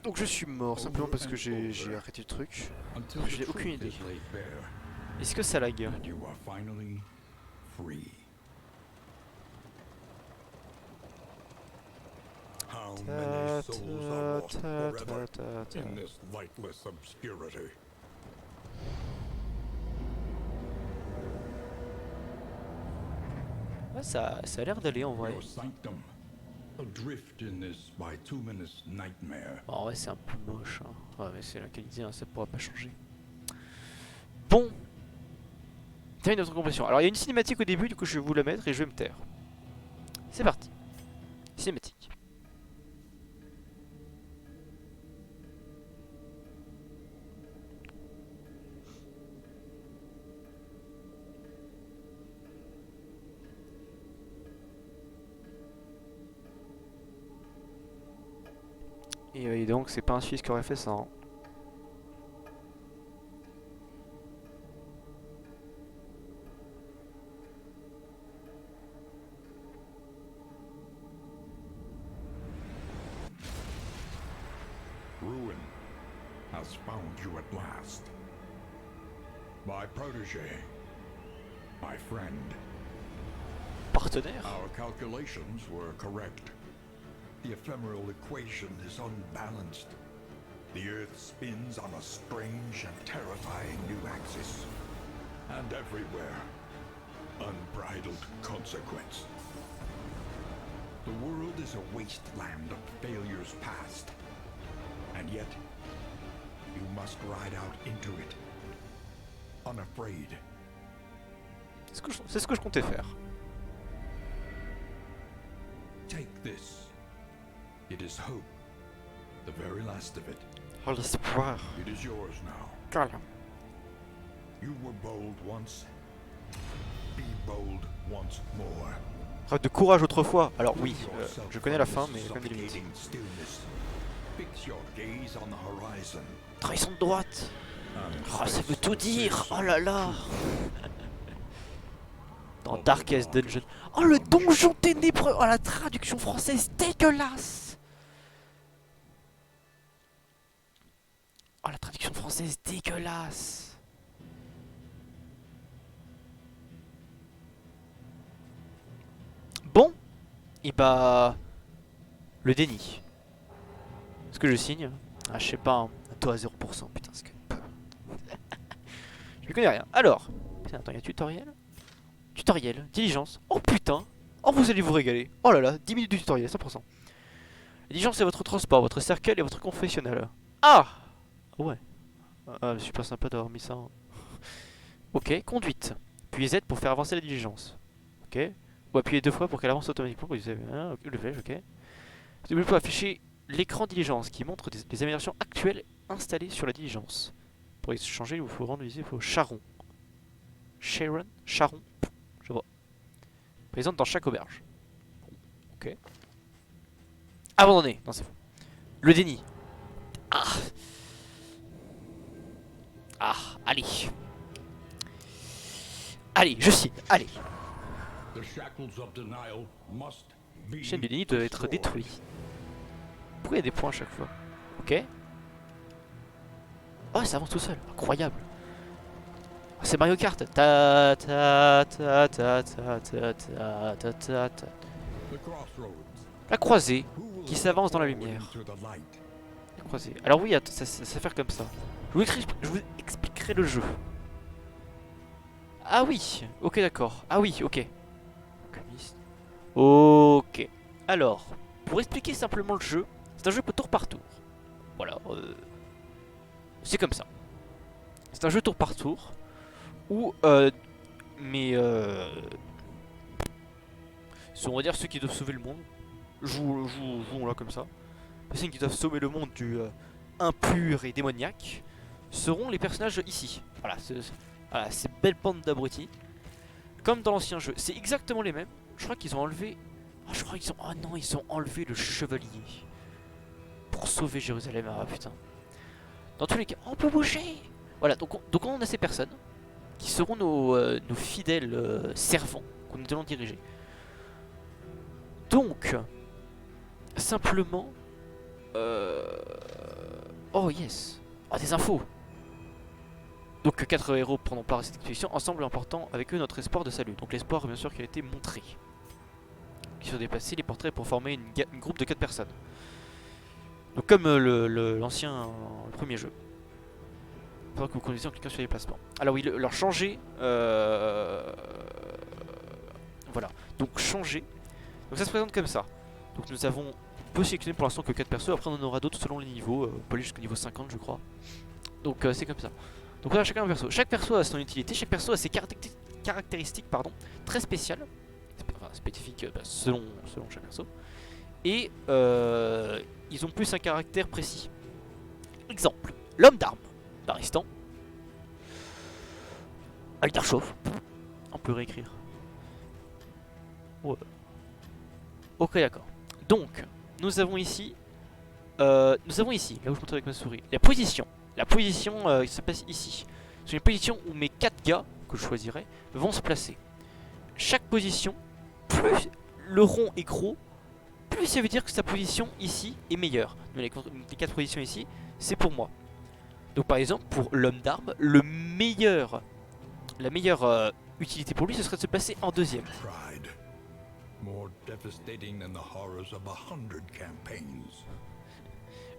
Donc je suis mort simplement parce que j'ai arrêté le truc. Je n'ai aucune idée. Est-ce que ça lag? Ouais, ça a l'air d'aller en vrai. Adrift in this bituminous nightmare. En vrai, c'est un peu moche. Hein. Ouais, mais c'est la qualité, hein, ça pourra pas changer. Bon. Termine notre compréhension. Alors, il y a une cinématique au début, du coup, je vais vous la mettre et je vais me taire. C'est parti. Cinématique. Et donc, c'est pas un Suisse qui aurait fait ça. Hein. Ruin has found you at last. My protege, my friend. Partenaire. Our calculations were correct. The ephemeral equation is unbalanced. The Earth spins on a strange and terrifying new axis. And everywhere, unbridled consequence. The world is a wasteland of failures past. And yet, you must ride out into it, unafraid. C'est ce que je comptais faire. Take this. It is hope, the very last of it. Oh, l'espoir. It is yours now. Calme. You were bold once. Be bold once more. Preuve de courage autrefois. Alors oui, je connais la fin, mais comme des limites. Suffocating stillness. Fix your gaze on the horizon. Trahison de droite. And Oh, ça face veut tout the dire. fearsome Oh là là. Dans of the Darkest dark Dungeon. Oh, le donjon ténébreux. Oh, la traduction française dégueulasse. Oh, la traduction française dégueulasse. Bon. Et bah... Le déni. Est-ce que je signe? Ah, je sais pas. Hein. Un taux à 0%. Putain, ce que... Je ne connais rien. Alors. Putain, attends, il y a tutoriel. Tutoriel. Diligence. Oh putain. Oh, vous allez vous régaler. Oh là là. 10 minutes de tutoriel. 100%. La diligence, c'est votre transport, votre cercueil et votre confessionnal. Ah. Ouais. Ah, super sympa d'avoir mis ça. Hein. Ok. Conduite. Puis Z pour faire avancer la diligence. Ok. Ou appuyer 2 fois pour qu'elle avance automatiquement. Vous savez, hein, le flèche, ok. N'oubliez pas afficher l'écran diligence qui montre les améliorations actuelles installées sur la diligence. Pour changer, il vous faut rendre visite au Charon. Sharon? Charon? Je vois. Présente dans chaque auberge. Ok. Abandonné. Non, c'est faux. Le déni. Ah. Ah, allez. Allez, je signe. Allez. The shackles of denial must be La chaîne du déni doit être destroyed. détruite. Pourquoi il y a des points à chaque fois? Ok. Oh, ça avance tout seul. Incroyable. Oh, c'est Mario Kart. Ta ta ta ta ta ta ta ta ta ta. The crossroads. La croisée. Who will Qui s'avance dans la forward lumière. into the light? La croisée. Alors oui, ça faire comme ça. Je vous expliquerai le jeu. Ah oui. Ok, d'accord. Ah oui, ok. Ok. Alors, pour expliquer simplement le jeu, c'est un jeu tour par tour. Voilà. C'est comme ça. C'est un jeu tour par tour où on va dire ceux qui doivent sauver le monde jouent là comme ça. Les personnes qui doivent sauver le monde du impur et démoniaque seront les personnages ici. Voilà, ces belles bandes d'abrutis. Comme dans l'ancien jeu, c'est exactement les mêmes. Je crois qu'ils ont enlevé. Oh, je crois qu'ils ont. Oh non, ils ont enlevé le chevalier pour sauver Jérusalem. Ah putain. Dans tous les cas, on peut bouger. Voilà, donc on a ces personnes qui seront nos fidèles servants que nous allons diriger. Donc, simplement. Oh yes. Oh, des infos. Donc 4 héros prendront part à cette expédition, ensemble emportant avec eux notre espoir de salut. Donc l'espoir bien sûr qui a été montré. Qui sont déplacés les portraits pour former une groupe de 4 personnes. Donc comme l'ancien, le premier jeu. Il faudra que vous conduisiez en cliquant sur les déplacements. Alors oui, leur changer... Voilà. Donc changer. Donc ça se présente comme ça. Donc nous avons, on peut sélectionner pour l'instant que 4 persos, après on en aura d'autres selon les niveaux, on peut aller jusqu'au niveau 50 je crois. Donc c'est comme ça. Donc voilà, chacun un perso. Chaque perso a son utilité, chaque perso a ses caractéristiques pardon, très spéciales, enfin, spécifiques selon chaque perso. Et ils ont plus un caractère précis. Exemple, l'homme d'armes, Baristan. Aldershov. On peut réécrire. Ouais. Ok, d'accord. Donc, nous avons ici, là où je montre avec ma souris, la position. La position qui se passe ici. C'est une position où mes 4 gars, que je choisirai, vont se placer. Chaque position, plus le rond est gros, plus ça veut dire que sa position ici est meilleure. Les 4 positions ici, c'est pour moi. Donc par exemple, pour l'homme d'armes, la meilleure utilité pour lui, ce serait de se placer en deuxième. Pride. More devastating than the horrors of 100 campaigns.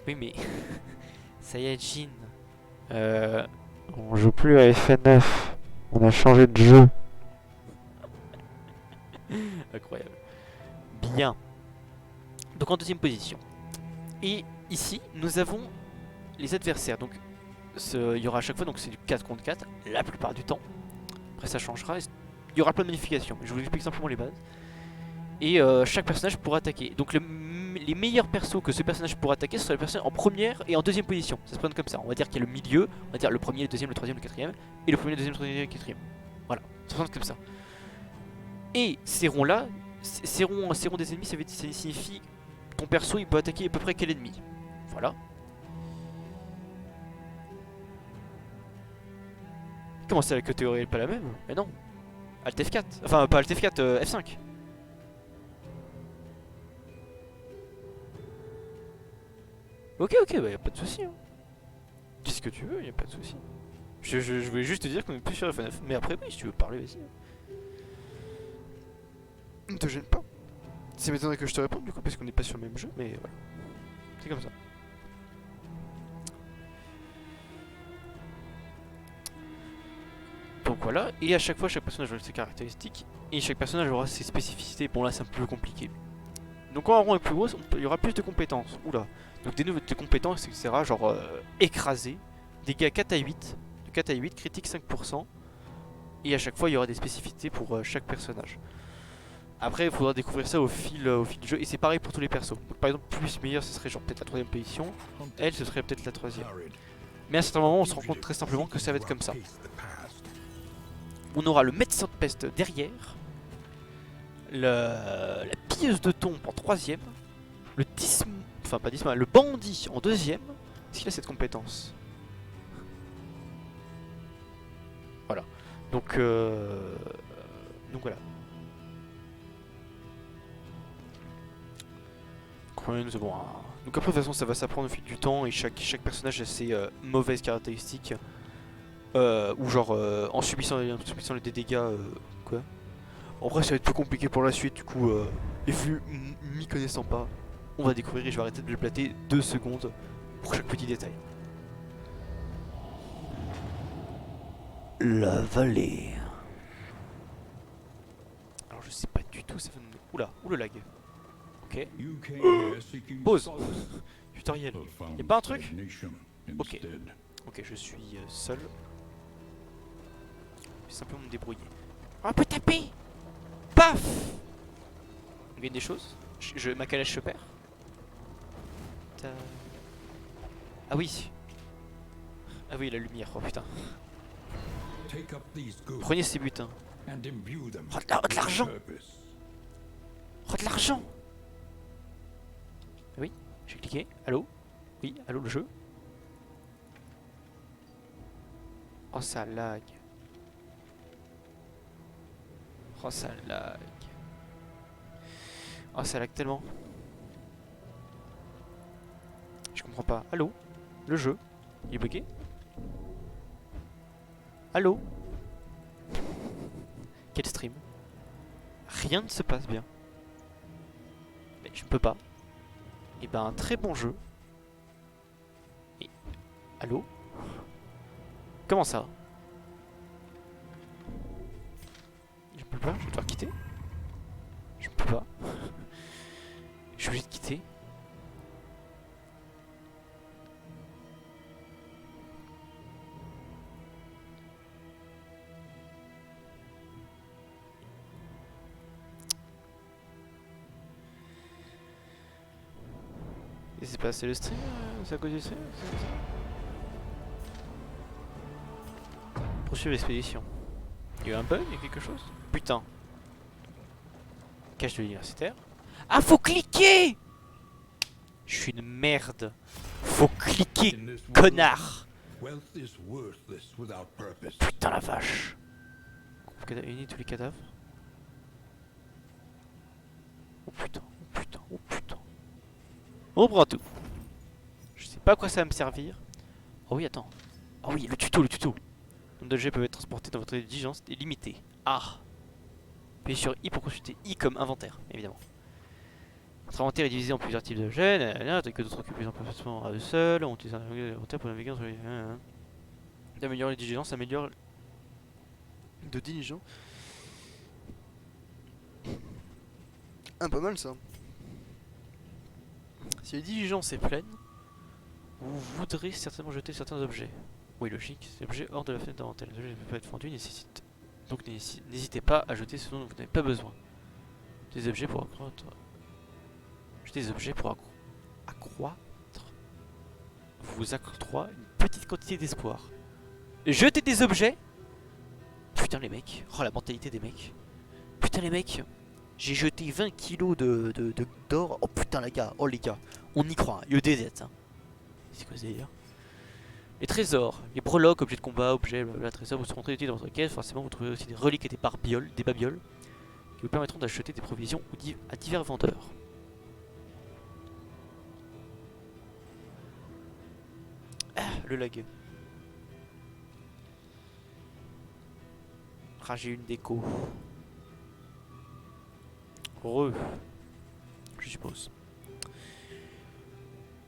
Oui mais... Saiyajin... On joue plus à FNF. On a changé de jeu. Incroyable. Bien. Donc en deuxième position. Et ici, nous avons les adversaires. Donc il y aura à chaque fois, donc c'est du 4 contre 4, la plupart du temps. Après ça changera. Il y aura plein de modifications. Mais je vous explique simplement les bases. Et chaque personnage pourra attaquer. Donc les meilleurs persos que ce personnage pourra attaquer, ce sera les personnages en première et en deuxième position. Ça se présente comme ça. On va dire qu'il y a le milieu, on va dire le premier, le deuxième, le troisième, le quatrième. Et le premier, le deuxième, le troisième, le quatrième. Voilà, ça se présente comme ça. Et ces ronds là, ces ronds des ennemis, ça signifie ton perso il peut attaquer à peu près quel ennemi. Voilà. Comment ça, la catégorie est pas la même? Mais non. Alt F4. Enfin, pas Alt F4, F5. Ok, bah y'a pas de soucis. Hein. Dis ce que tu veux, y'a pas de soucis. Je voulais juste te dire qu'on est plus sur FNF. Mais après, oui, si tu veux parler, vas-y. Ne te gêne pas. Ça m'étonnerait que je te réponde du coup, parce qu'on n'est pas sur le même jeu, mais voilà. C'est comme ça. Donc voilà, et à chaque fois, chaque personnage aura ses caractéristiques, et chaque personnage aura ses spécificités. Bon, là, c'est un peu plus compliqué. Donc quand un rond est plus gros, il y aura plus de compétences. Oula. Donc des nouvelles compétences, etc. Genre écraser, dégâts 4 à 8, de 4 à 8, critique 5%. Et à chaque fois, il y aura des spécificités pour chaque personnage. Après, il faudra découvrir ça au fil du jeu. Et c'est pareil pour tous les persos. Donc, par exemple, plus meilleur, ce serait genre peut-être la 3ème position. Elle, ce serait peut-être la 3ème. Mais à certains moments, on se rend compte très simplement que ça va être comme ça. On aura le médecin de peste derrière. La pilleuse de tombe en 3ème. Le bandit en 2ème. Est-ce qu'il a cette compétence? Voilà. Donc voilà. Ouais, nous avons un... Donc après de toute façon ça va s'apprendre au fil du temps et chaque personnage a ses mauvaises caractéristiques. Ou genre en subissant les dégâts quoi. En vrai ça va être plus compliqué pour la suite du coup et vu m'y connaissant pas, on va découvrir et je vais arrêter de le plater 2 secondes pour chaque petit détail. La vallée. Alors je sais pas du tout ça va nous... Oula, ou le lag. Ok. Pause. Tutoriel. Y'a pas un truc? Ok. Ok, je suis seul. Je vais simplement me débrouiller. On peut taper. Paf. On gagne des choses. Ma calèche se perd. Ah oui. Ah oui, la lumière. Oh putain. Prenez ces butins. Oh de l'argent. Oh de l'argent. Oui, j'ai cliqué. Allô? Oui, allô le jeu? Oh ça lag. Oh ça lag. Oh ça lag tellement. Je comprends pas. Allô? Le jeu? Il est bloqué? Allô? Quel stream? Rien ne se passe bien. Mais je peux pas. Et ben un très bon jeu. Et... Allô? Comment ça? Je peux pas, je vais devoir quitter. Je peux pas. Je obligé de quitter. Et c'est passé le stream, c'est à cause du stream, c'est ça. Poursuivre l'expédition. Il y a eu un bug, il y a quelque chose. Putain. Cache de l'universitaire. Ah, faut cliquer! Je suis une merde. Faut cliquer, In this world, connard! wealth is worthless without purpose. Putain la vache. Unis tous les cadavres. Oh putain, oh putain, oh putain. On prend tout. Je sais pas à quoi ça va me servir. Oh oui, attends. Oh oui, le tuto, le tuto. Le nombre d'objets peuvent être transportés dans votre diligence est limité. Ah. Appuyez sur I pour consulter. I comme inventaire, évidemment. Votre inventaire est divisé en plusieurs types d'objets. Tandis que d'autres occupent plus emplacement à eux seuls. On utilise un inventaire pour naviguer entre les... D'améliorer les diligences, améliore de diligence. Ah, pas mal ça. Si les diligences est pleine, vous voudrez certainement jeter certains objets. Oui, logique. Ces objets hors de la fenêtre d'inventaire. Les objets ne peuvent pas être fondus, nécessitent. Donc n'hésitez pas à jeter ce dont vous n'avez pas besoin. Des objets pour accroître. Jeter des objets pour accroître. Vous accroît une petite quantité d'espoir. Jeter des objets. Putain les mecs. Oh la mentalité des mecs. Putain les mecs. J'ai jeté 20 kilos d'or. Oh putain les gars. Oh les gars. On y croit. UDZ. Hein. C'est quoi ce délire? Les trésors. Les breloques, objets de combat, objets, blablabla, trésors vous seront très utiles dans votre quête. Forcément vous trouverez aussi des reliques et des babioles. Qui vous permettront d'acheter des provisions à divers vendeurs. Ah, le lag. Ah, j'ai une déco. Heureux. Je suppose.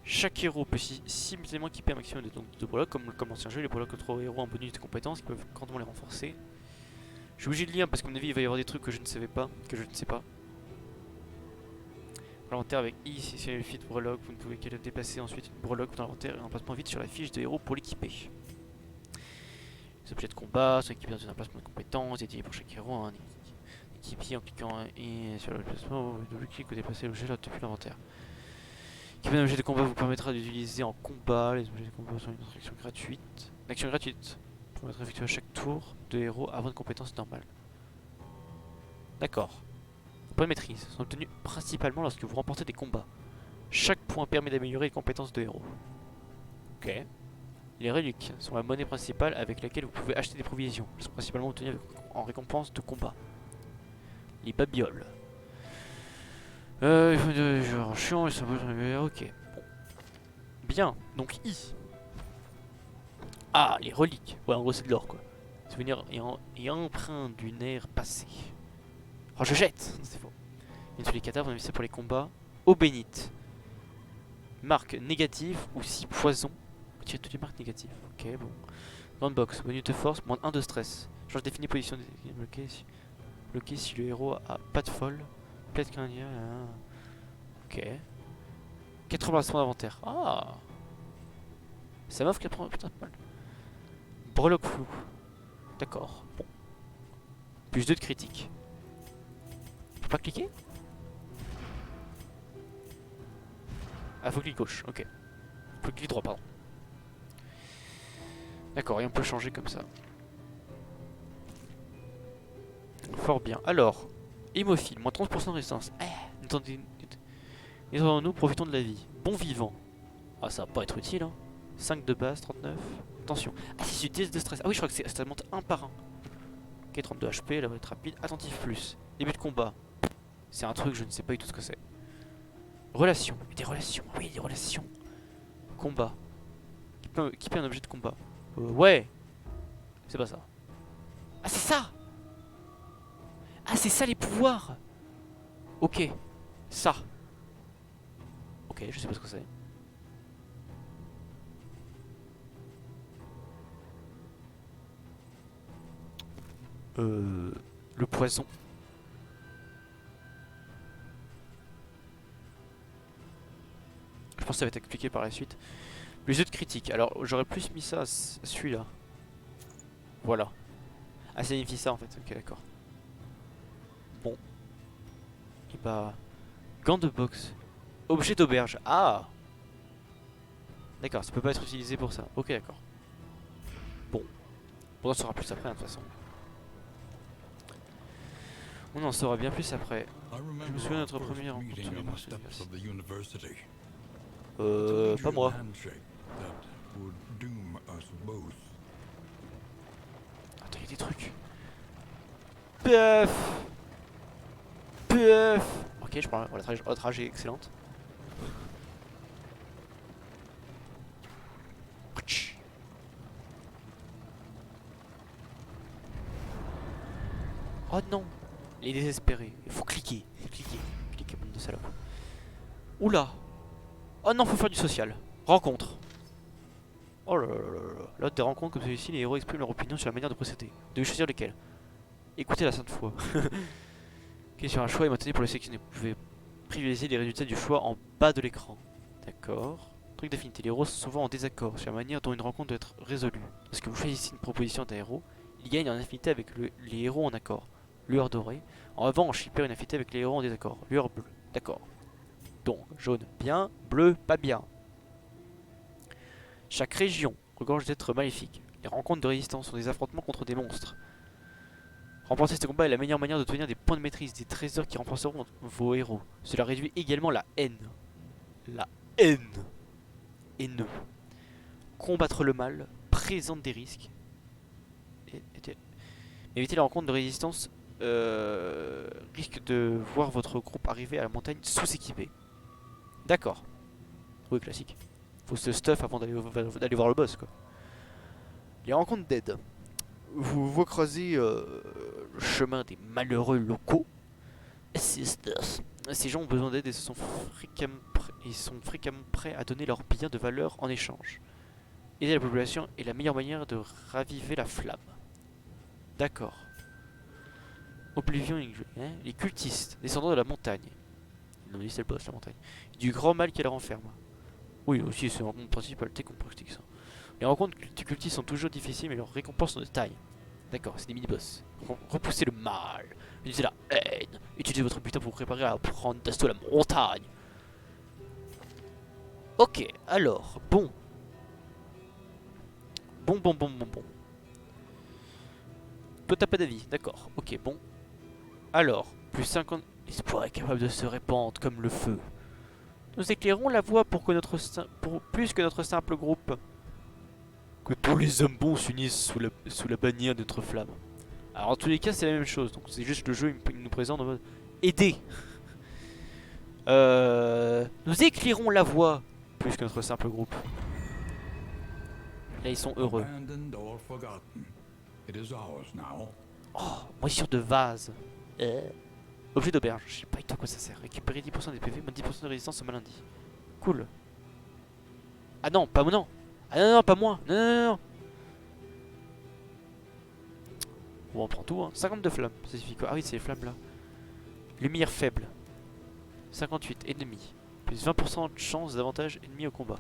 Chaque héros peut simultanément équiper un maximum de breloques, comme l'ancien jeu. Les breloques octroient aux héros un bonus de compétences qui peuvent grandement les renforcer. Je suis obligé de lire parce qu'à mon avis il va y avoir des trucs que je ne savais pas, que je ne sais pas. L'inventaire avec I, si c'est le fit breloque, vous ne pouvez que déplacer ensuite une breloque dans l'inventaire et un emplacement vide sur la fiche de héros pour l'équiper. Les objets de combat sont équipés dans un emplacement de compétences dédié pour chaque héros. Un équipier en cliquant et sur le placement, vous double-cliquez ou déplacez l'objet là depuis l'inventaire. Équiper un objet de combat vous permettra d'utiliser en combat. Les objets de combat sont une action gratuite. Une action gratuite pour être effectuée à chaque tour de héros avant une compétence normale. D'accord. Points de maîtrise sont obtenus principalement lorsque vous remportez des combats. Chaque point permet d'améliorer les compétences de héros. Ok. Les reliques sont la monnaie principale avec laquelle vous pouvez acheter des provisions. Elles sont principalement obtenues en récompense de combat. Les babioles. Il faut des joueurs chiants, ils sont ok. Bon. Bien, donc I. Ah, les reliques. Ouais, en gros, c'est de l'or quoi. Souvenir et empreinte d'une ère passée. Oh, je jette. C'est faux. Et tous les cadavres investissent pour les combats. Eau bénite. Marque négative ou si poison. Tiens, toutes les marques négatives. Ok, bon. Grande box. Bonus de force, moins 1 de stress. Change définie position bloqué si le héros a pas de folle. Peut-être qu'un lien. Ok. 4 emplacements d'inventaire. Ah. Ça m'offre 4 putain de mal. Breloque flou. D'accord. Bon. Plus 2 de critique. Je peux pas cliquer? Ah, faut cliquer gauche, ok. Faut cliquer droit, pardon. D'accord, et on peut changer comme ça. Fort bien. Alors, hémophile, moins 30% de résistance. Nous profitons de la vie. Bon vivant. Ah, ça va pas être utile, hein. 5 de base, 39. Attention. Ah, c'est 10 de stress. Ah oui, je crois que ça monte un par un. Ok, 32 HP, là va être rapide. Attentif plus. Début de combat. C'est un truc, je ne sais pas du tout ce que c'est. Relations. Des relations. Oui, des relations. Combat. Équiper un objet de combat. Ouais. C'est pas ça. Ah, c'est ça. Ah, c'est ça les pouvoirs. Ok. Ça. Ok, je sais pas ce que c'est. Le poison. Je pense que ça va être expliqué par la suite. Les jeux de critique. Alors j'aurais plus mis ça à celui-là. Voilà. Ah, ça signifie ça en fait. Ok, d'accord. Bon. Et bah. Gants de boxe. Objet d'auberge. Ah! D'accord, ça peut pas être utilisé pour ça. Ok, d'accord. Bon. On en saura plus après, hein, de toute façon. On en saura bien plus après. I remember me souviens de our notre first première rencontre meeting sur on the les steps of the university. Pas moi. Handshake that would doom us both. Attends, il y a des trucs. PF. PF. Ok, je prends la trajet excellente. Oh non. Il est désespéré. Il faut cliquer. Cliquer. Cliquer, bande de salope. Oula. Oh non, faut faire du social. Rencontre. Oh là là là là. Lors des rencontres comme celui-ci, les héros expriment leur opinion sur la manière de procéder. Vous devez choisir lequel. Écoutez la sainte foi. Ok, sur un choix est maintenu pour le sélectionner. Vous pouvez privilégier les résultats du choix en bas de l'écran. D'accord. Truc d'affinité. Les héros sont souvent en désaccord sur la manière dont une rencontre doit être résolue. Lorsque vous choisissez une proposition d'un héros, il gagne en affinité avec les héros en accord. Lueur dorée. En revanche, il perd une affinité avec les héros en désaccord. Lueur bleue. D'accord. Donc, jaune, bien. Bleu, pas bien. Chaque région regorge d'êtres maléfiques. Les rencontres de résistance sont des affrontements contre des monstres. Remporter ce combat est la meilleure manière d'obtenir des points de maîtrise, des trésors qui renforceront vos héros. Cela réduit également la haine. La haine. Haineux. Combattre le mal présente des risques. Éviter les rencontres de résistance risque de voir votre groupe arriver à la montagne sous-équipé. D'accord. Oui, classique. Faut se stuff avant d'aller voir le boss, quoi. Les rencontres d'aide. Vous croisez le chemin des malheureux locaux. Sisters. Ces gens ont besoin d'aide et sont fréquemment prêts à donner leurs biens de valeur en échange. Aider la population est la meilleure manière de raviver la flamme. D'accord. Oblivion, hein, les cultistes, descendants de la montagne. Non mais c'est le boss, la montagne. Du grand mal qu'elle renferme. Oui, aussi c'est la rencontre principale, t'es complexe ça. Les rencontres du cultistes sont toujours difficiles mais leurs récompenses sont de taille. D'accord, c'est des mini-boss. Repoussez le mal, utilisez la haine, utilisez votre butin pour vous préparer à prendre d'assaut la montagne. Ok, alors, bon. Bon. Toi t'as pas d'avis, d'accord, ok, bon. Alors, plus 50... L'espoir est capable de se répandre comme le feu. Nous éclairons la voie pour plus que notre simple groupe. Que tous les hommes bons s'unissent sous la bannière de notre flamme. Alors en tous les cas c'est la même chose, donc c'est juste le jeu il nous présente en mode aider. Nous éclairons la voie plus que notre simple groupe. Là ils sont heureux. Abandoned or forgotten. It is ours now. Oh, moisissure de vase. Objet d'auberge, je sais pas à quoi ça sert. Récupérer 10% des PV, moins 10% de résistance au malindie. Cool. Ah non, pas moi non. Ah non, pas moi. Non. Bon, on prend tout, hein. 52 flammes, ça signifie quoi? Ah oui, c'est les flammes là. Lumière faible. 58, ennemi. Plus 20% de chance d'avantage ennemi au combat.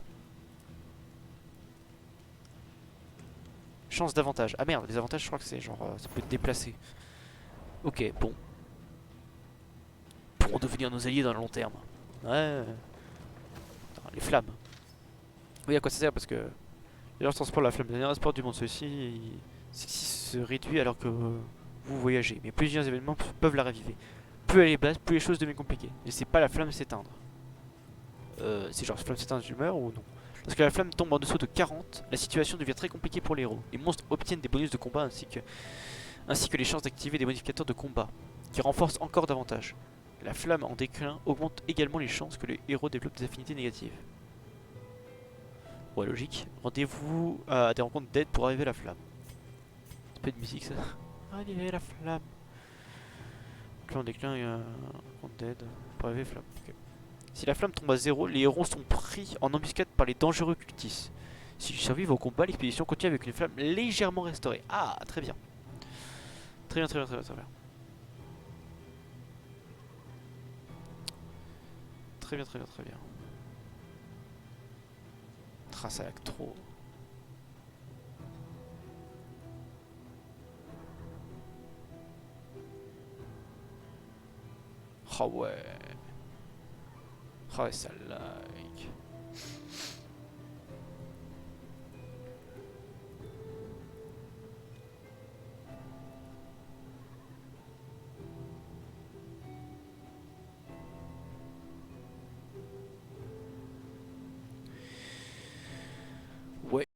Chance d'avantage. Ah merde, les avantages, je crois que c'est genre, ça peut être déplacé. Ok, bon. Pourront devenir nos alliés dans le long terme. Ouais. Attends, les flammes. Oui, à quoi ça sert? Parce que d'ailleurs, transport la flamme. Le dernier sport du monde, celui-ci se réduit alors que vous voyagez. Mais plusieurs événements peuvent la raviver. Plus elle est basse, plus les choses deviennent compliquées. Laissez pas la flamme s'éteindre. C'est genre, la flamme s'éteint, je meurs ou non? Lorsque la flamme tombe en dessous de 40, la situation devient très compliquée pour les héros. Les monstres obtiennent des bonus de combat ainsi que les chances d'activer des modificateurs de combat, qui renforcent encore davantage. La flamme en déclin augmente également les chances que les héros développent des affinités négatives. Ouais, logique. Rendez-vous à des rencontres d'aide pour arriver à la flamme. C'est pas de musique ça. Arriver à la flamme. Là on déclin rencontre d'aide pour arriver à la flamme. Okay. Si la flamme tombe à 0, les héros sont pris en embuscade par les dangereux cultistes. S'ils survivent au combat, l'expédition continue avec une flamme légèrement restaurée. Ah, très bien. Très bien. Très bien. Ah, ça lag trop. Oh ouais. Oh ouais, ça lag. Ouais.